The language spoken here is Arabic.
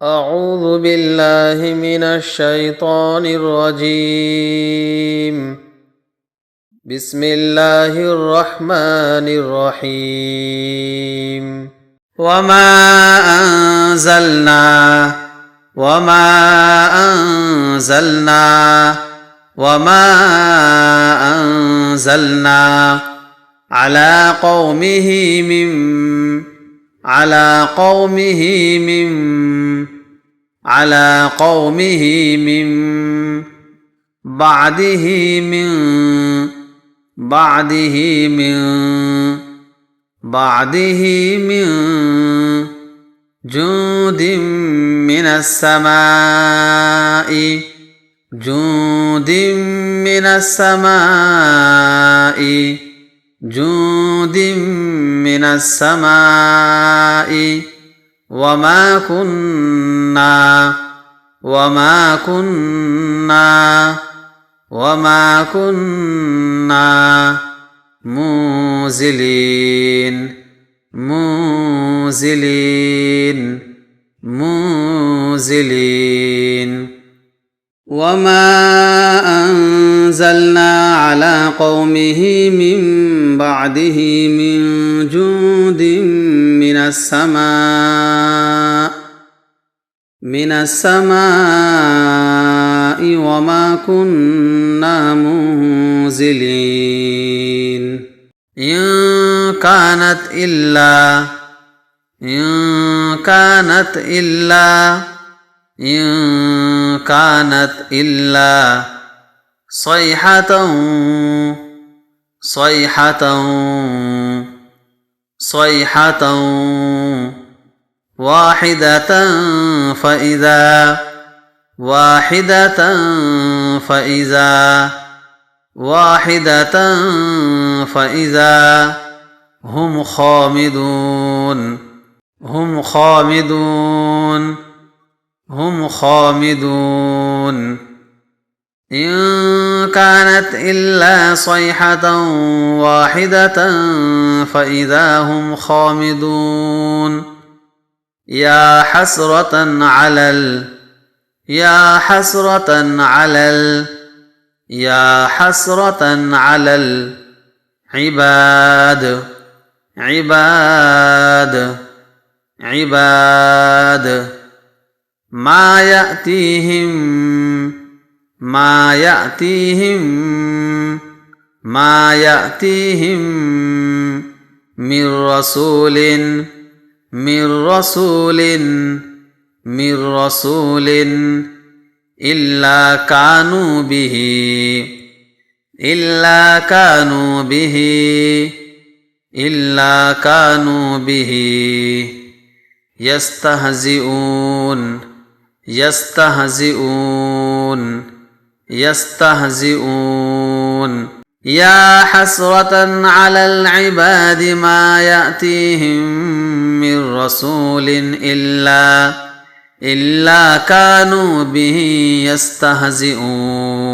أعوذ بالله من الشيطان الرجيم. بسم الله الرحمن الرحيم. وما أنزلنا على قومه من بعده من جند من السماء وما كنا منزلين. وما أنزلنا على قومه من بعده من جند من السماء وما كنا منزلين. إن كانت إلا صيحة واحدة فإذا هم خامدون. إن كانت إلا صيحة واحدة فإذا هم خامدون. يا حسرة على العباد ما يأتيهم من رسول إلا كانوا به يستهزئون. يا حسرة على العباد ما يأتيهم من رسول إلا كانوا به يستهزئون.